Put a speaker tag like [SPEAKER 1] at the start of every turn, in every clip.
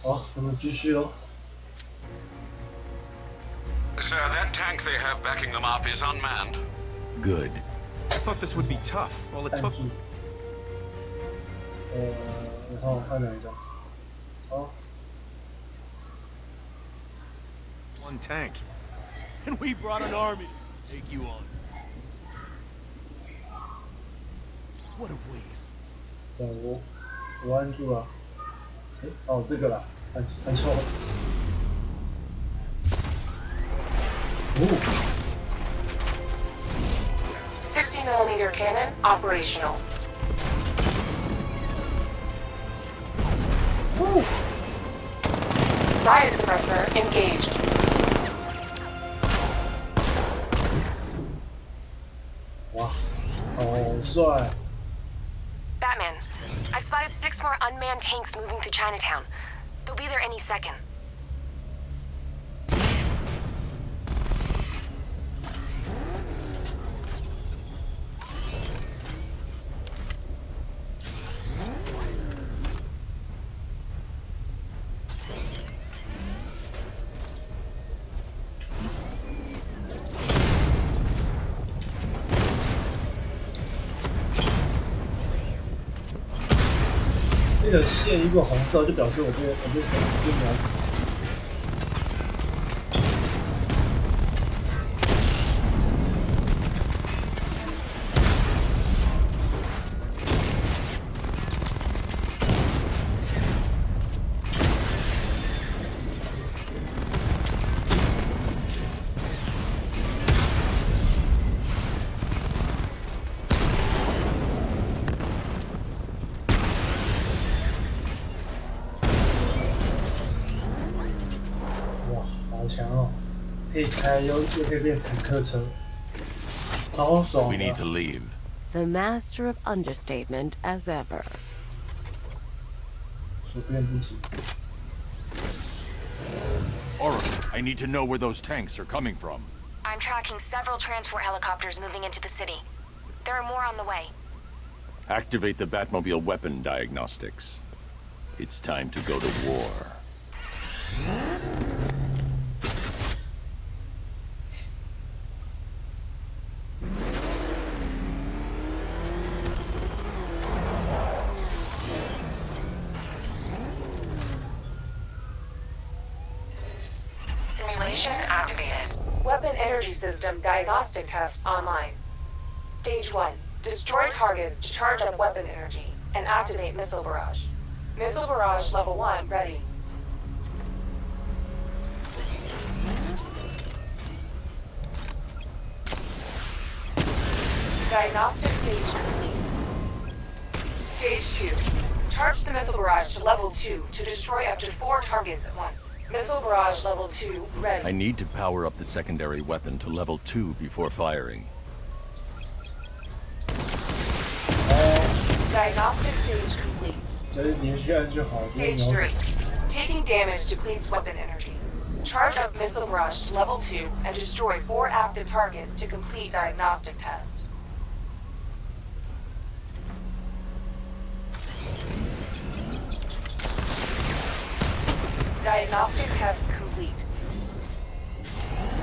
[SPEAKER 1] 好，我们继续喽。
[SPEAKER 2] Sir, that tank they have backing them up is unmanned.
[SPEAKER 3] Good. I thought this would be tough. Well, it
[SPEAKER 1] 按
[SPEAKER 3] took.
[SPEAKER 1] 住。然后换哪一个？好。
[SPEAKER 3] One tank. And we brought an army to take you on. What a waste.
[SPEAKER 1] 等我按住了。哦，这个啦，按错了。哦。
[SPEAKER 4] 60mm cannon operational.
[SPEAKER 1] Woo.
[SPEAKER 4] Riot suppressor engaged.
[SPEAKER 1] Wow, 好帅！
[SPEAKER 4] Batman, I've spotted 6 more unmanned tanks moving through Chinatown. They'll be there any second.
[SPEAKER 1] 这个线如果红色，就表示我被闪就瞄。 强哦，可以开又可以变坦克车，超爽的。
[SPEAKER 3] We need to leave.
[SPEAKER 5] The master of understatement as ever.
[SPEAKER 1] 随便不急。
[SPEAKER 3] Alright, I need to know where those tanks are coming from.
[SPEAKER 4] I'm tracking several transport helicopters moving into the city. There are more on the way.
[SPEAKER 3] Activate the Batmobile weapon diagnostics. It's time to go to war.
[SPEAKER 4] Simulation activated. Weapon energy system diagnostic test online. Stage 1. Destroy targets to charge up weapon energy and activate missile barrage. Missile barrage level 1 ready. Diagnostic stage complete. Stage 2. Charge the missile barrage to level 2 to destroy up to 4 targets at once. Missile barrage level 2 ready.
[SPEAKER 3] I need to power up the secondary weapon to level 2 before firing.
[SPEAKER 4] Diagnostic stage complete. Stage 3. Taking damage depletes weapon energy. Charge up missile barrage to level 2 and destroy 4 active targets to complete diagnostic test. Diagnostic test complete.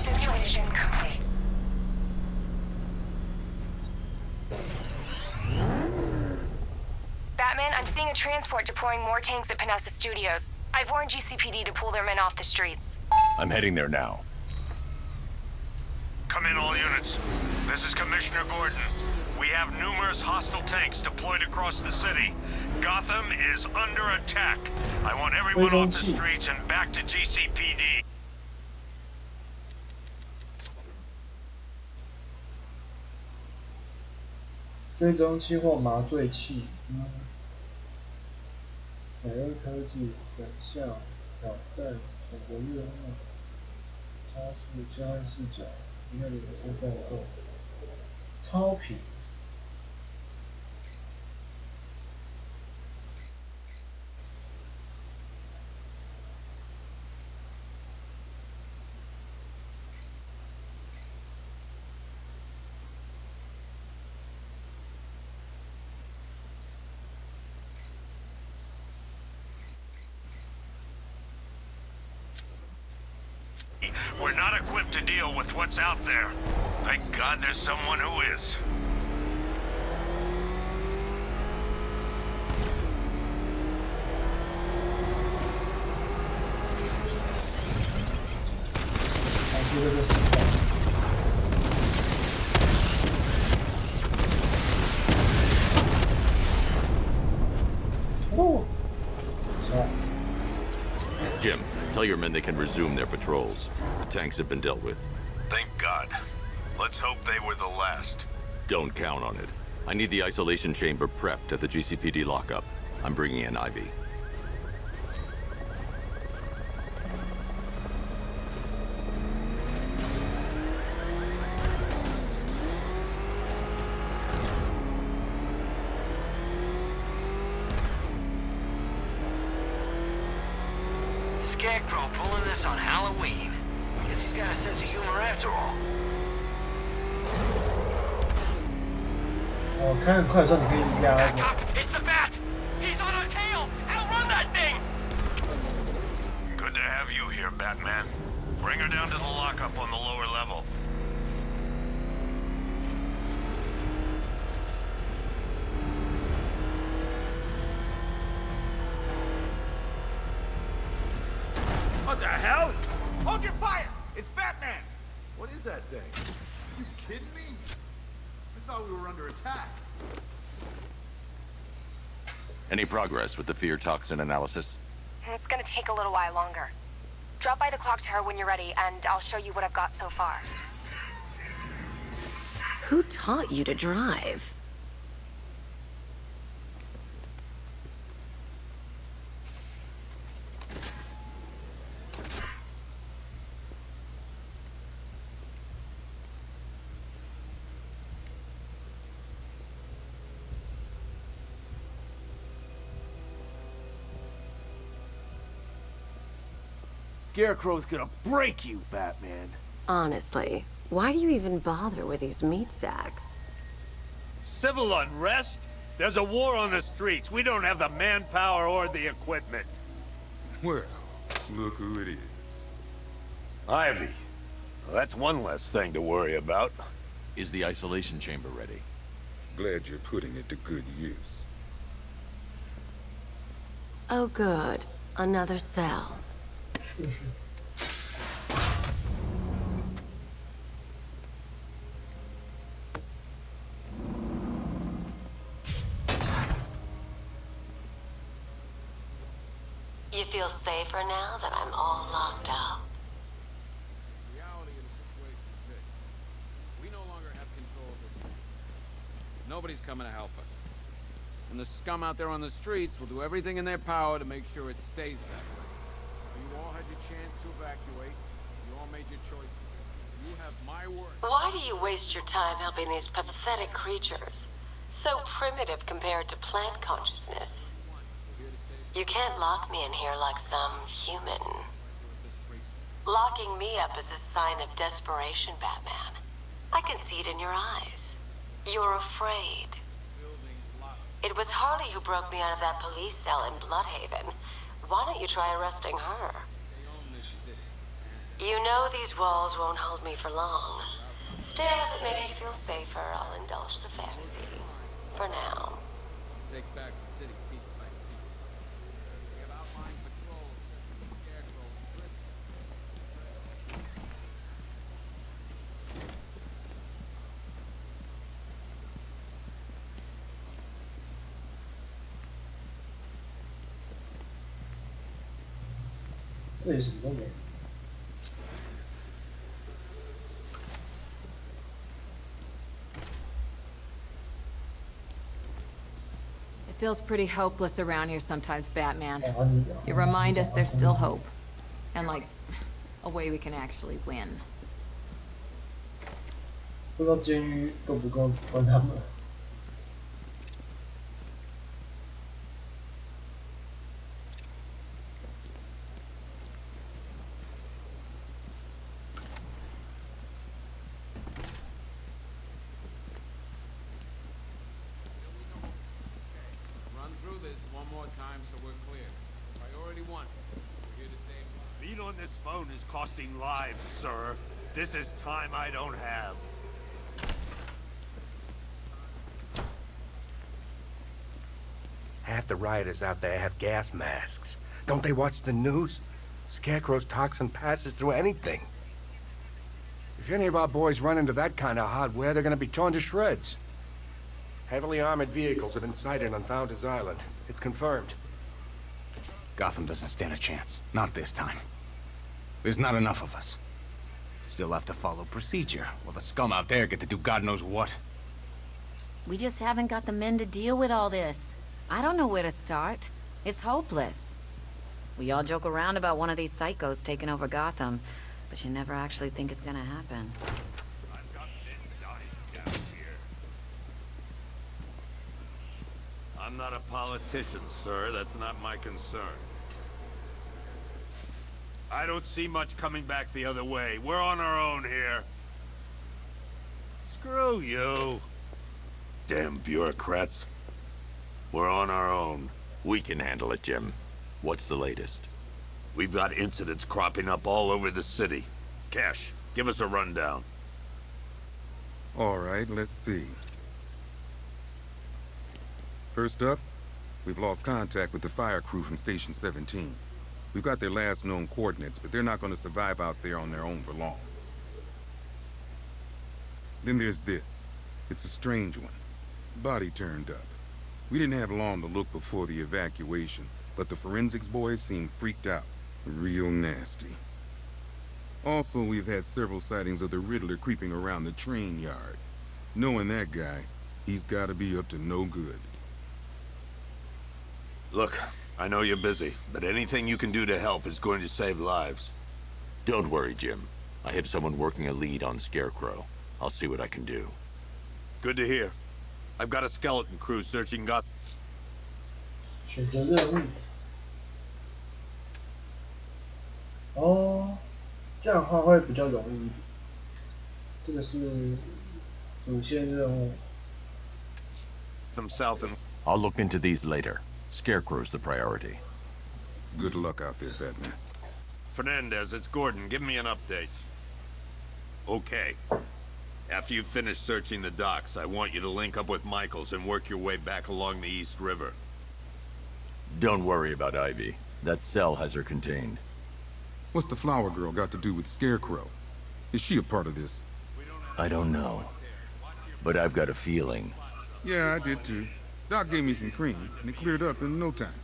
[SPEAKER 4] Simulation complete. Batman, I'm seeing a transport deploying more tanks at Panessa Studios. I've warned GCPD to pull their men off the streets.
[SPEAKER 3] I'm heading there now.
[SPEAKER 6] Come in, all units. This is Commissioner Gordon. We have numerous hostile tanks deployed across the city. Gotham is under attack. I want everyone off the streets and back to GCPD.
[SPEAKER 1] 追踪器或麻醉器，美乐科技、本校、挑战、选择任务、加速、交换视角、一个连接战斗、超频。
[SPEAKER 6] We're not equipped to deal with what's out there. Thank God there's someone who is.
[SPEAKER 3] Jim, tell your men they can resume their patrols. The tanks have been dealt with.
[SPEAKER 6] Thank God. Let's hope they were the last.
[SPEAKER 3] Don't count on it. I need the isolation chamber prepped at the GCPD lockup. I'm bringing in Ivy.
[SPEAKER 7] Scarecrow pulling this on Halloween. Guess he's got a sense of humor after all.
[SPEAKER 1] 哦，开很快的时候你可以压着。
[SPEAKER 7] It's the bat! He's on our tail! Outrun that thing!
[SPEAKER 6] Good to have you here, Batman. Bring her down to the lockup on the lower level.
[SPEAKER 8] What the hell? Hold your fire! It's Batman! What is that thing? You kidding me? I thought we were under attack.
[SPEAKER 3] Any progress with the fear toxin analysis?
[SPEAKER 4] It's gonna take a little while longer. Drop by the clock tower when you're ready, and I'll show you what I've got so far.
[SPEAKER 5] Who taught you to drive?
[SPEAKER 8] Scarecrow's gonna break you, Batman.
[SPEAKER 5] Honestly, why do you even bother with these meat sacks?
[SPEAKER 6] Civil unrest? There's a war on the streets. We don't have the manpower or the equipment.
[SPEAKER 9] Well, look who it is.
[SPEAKER 6] Ivy. Well, that's one less thing to worry about.
[SPEAKER 3] Is the isolation chamber ready?
[SPEAKER 9] Glad you're putting it to good use.
[SPEAKER 5] Oh good, another cell. You feel safer now that I'm all locked up?
[SPEAKER 10] The reality of the situation is this. We no longer have control of this. Nobody's coming to help us. And the scum out there on the streets will do everything in their power to make sure it stays that way. You all had your chance to evacuate. You all made your choices. You have my word.
[SPEAKER 5] Why do you waste your time helping these pathetic creatures? So primitive compared to plant consciousness. You can't lock me in here like some human. Locking me up is a sign of desperation, Batman. I can see it in your eyes. You're afraid. It was Harley who broke me out of that police cell in Bloodhaven. Why don't you try arresting her? You know these walls won't hold me for long. Still, if it makes you feel safer, I'll indulge the fantasy. For now.
[SPEAKER 10] Take back the city piece by piece. We have outlined patrols. Scarecrow, listen.
[SPEAKER 1] 这里什么都没有。
[SPEAKER 11] It feels pretty hopeless around here sometimes, Batman. You remind us there's still hope. And, like, a way we can actually win.
[SPEAKER 1] 不知道监狱够不够关他们。
[SPEAKER 10] Run through this one more time so we're clear. Priority one. We're here to save lives.
[SPEAKER 8] The
[SPEAKER 6] Being on this phone is costing lives, sir. This is time I don't have.
[SPEAKER 12] Half the rioters out there have gas masks. Don't they watch the news? Scarecrow's toxin passes through anything. If any of our boys run into that kind of hardware, they're gonna be torn to shreds. Heavily armored vehicles have been sighted on Founders Island. It's confirmed.
[SPEAKER 13] Gotham doesn't stand a chance. Not this time. There's not enough of us. Still have to follow procedure, while the scum out there get to do God knows what.
[SPEAKER 14] We just haven't got the men to deal with all this. I don't know where to start. It's hopeless. We all joke around about one of these psychos taking over Gotham, but you never actually think it's gonna happen.
[SPEAKER 6] I've got men dying down here. I'm not a politician, sir. That's not my concern. I don't see much coming back the other way. We're on our own here. Screw you. Damn bureaucrats. We're on our own.
[SPEAKER 3] We can handle it, Jim. What's the latest?
[SPEAKER 6] We've got incidents cropping up all over the city. Cash, give us a rundown.
[SPEAKER 9] All right, let's see. First up, we've lost contact with the fire crew from Station 17. We've got their last known coordinates, but they're not going to survive out there on their own for long. Then there's this. It's a strange one. Body turned up. We didn't have long to look before the evacuation, but the forensics boys seemed freaked out. Real nasty. Also, we've had several sightings of the Riddler creeping around the train yard. Knowing that guy, he's gotta be up to no good.
[SPEAKER 6] Look, I know you're busy, but anything you can do to help is going to save lives.
[SPEAKER 3] Don't worry, Jim. I have someone working a lead on Scarecrow. I'll see what I can do.
[SPEAKER 6] Good to hear. I've got a skeleton crew searching Gotham.
[SPEAKER 1] 选择任务。哦，这样的话会比较容易一点。这个是主线任务。
[SPEAKER 3] I'll look into these later. Scarecrow's the priority.
[SPEAKER 9] Good luck out there, Batman.
[SPEAKER 6] Fernandez, it's Gordon. Give me an update. Okay. After you finish searching the docks, I want you to link up with Michaels and work your way back along the East River.
[SPEAKER 3] Don't worry about Ivy. That cell has her contained.
[SPEAKER 9] What's the flower girl got to do with Scarecrow? Is she a part of this?
[SPEAKER 3] I don't know. But I've got a feeling.
[SPEAKER 9] Yeah, I did too. Doc gave me some cream, and it cleared up in no time.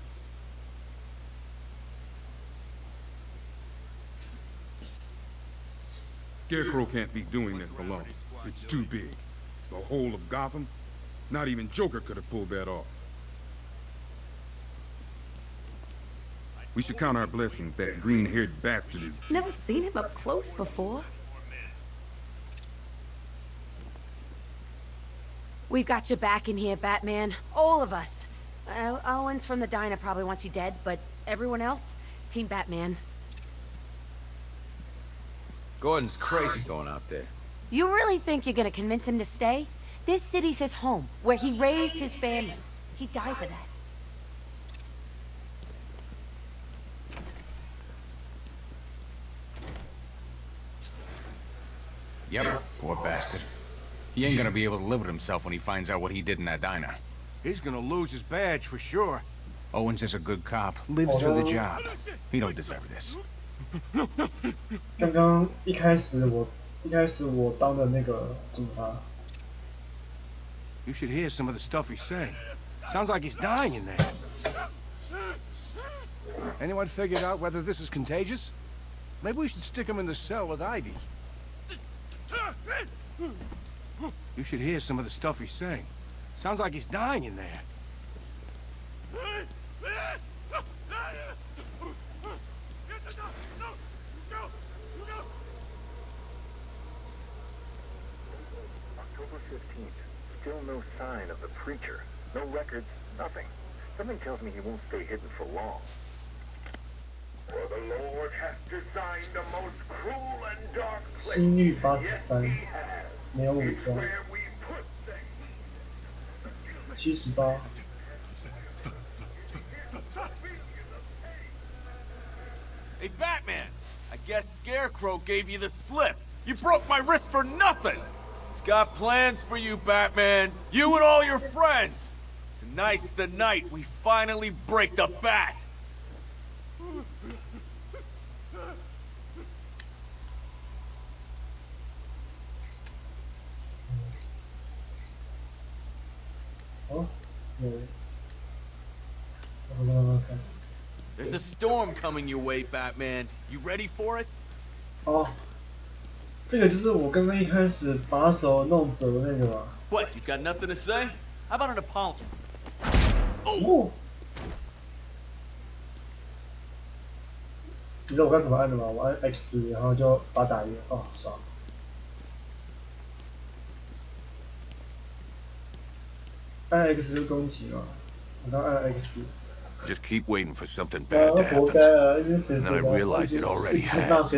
[SPEAKER 9] Scarecrow can't be doing this alone. It's too big. The whole of Gotham? Not even Joker could have pulled that off. We should count our blessings that green-haired bastard is...
[SPEAKER 14] Never seen him up close before. We've got your back in here, Batman. All of us. Owens from the diner probably wants you dead, but everyone else? Team Batman.
[SPEAKER 10] Gordon's crazy going out there.
[SPEAKER 14] You really think you're gonna convince him to stay? This city's his home, where he raised his family. He'd die for that.
[SPEAKER 13] Yep, poor bastard. He ain't gonna be able to live with himself when he finds out what he did in that diner.
[SPEAKER 12] He's gonna lose his badge for sure.
[SPEAKER 13] Owens is a good cop, lives for the job. He don't deserve this.
[SPEAKER 1] 刚刚一开始我当的那个警察。
[SPEAKER 12] You should hear some of the stuff he's saying. Sounds like he's dying in there. Anyone figured out whether this is contagious? Maybe we should stick him in the cell with Ivy. You should hear some of the stuff he's saying. Sounds like he's dying in there.
[SPEAKER 15] October 15th. Still no sign of the preacher. No records, nothing. Something tells me he won't stay hidden for long. For the Lord has designed a most cruel and dark place.
[SPEAKER 1] 心率83，没有武装。78。
[SPEAKER 12] Hey, Batman!
[SPEAKER 16] I guess Scarecrow gave you the slip. You broke my wrist for nothing! He's got plans for you, Batman. You and all your friends. Tonight's the night we finally break the bat. There's a storm coming your way, Batman. You ready for it?
[SPEAKER 1] 哦，这个就是我刚刚一开始把手弄折的那个吧。
[SPEAKER 16] What? You got nothing to say? How about an apology?
[SPEAKER 1] 哦，你知道我刚怎么按的吗？我按 X， 然后就把它打晕。哦，爽。按 X 就攻击嘛，我刚按 X。
[SPEAKER 3] Just keep waiting for something bad to happen. And then I realize it already has.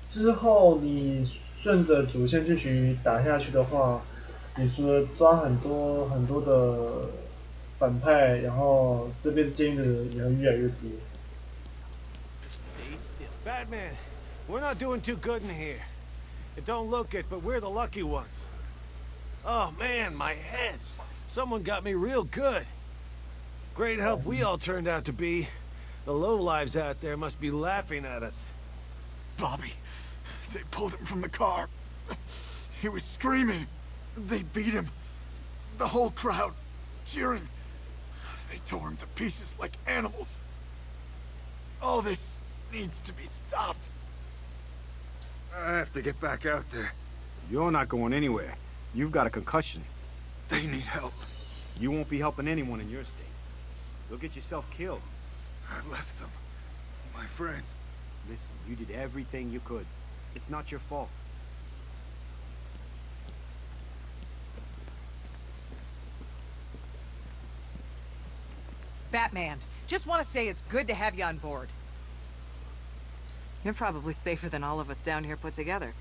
[SPEAKER 1] 之后你顺着主线剧情打下去的话，你除了抓很多的反派，然后这边监狱的人也会越来越多。
[SPEAKER 17] Batman, we're not doing too good in here. It don't look it, but we're the lucky ones. Oh man, my head. Someone got me real good. Great help we all turned out to be. The lowlives out there must be laughing at us.
[SPEAKER 8] Bobby, they pulled him from the car. He was screaming. They beat him. The whole crowd cheering. They tore him to pieces like animals. All this needs to be stopped.
[SPEAKER 12] I have to get back out there. You're not going anywhere. You've got a concussion.
[SPEAKER 8] They need help.
[SPEAKER 12] You won't be helping anyone in your state. You'll get yourself killed.
[SPEAKER 8] I left them. My friends.
[SPEAKER 12] Listen, you did everything you could. It's not your fault.
[SPEAKER 18] Batman, just want to say it's good to have you on board. You're probably safer than all of us down here put together.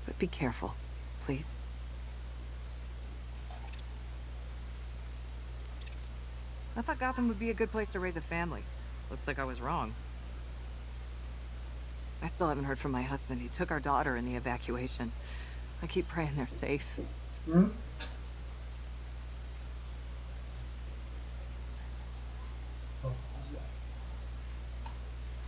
[SPEAKER 18] But be careful, please. I thought Gotham would be a good place to raise a family. Looks like I was wrong. I still haven't heard from my husband. He took our daughter in the evacuation. I keep praying they're safe.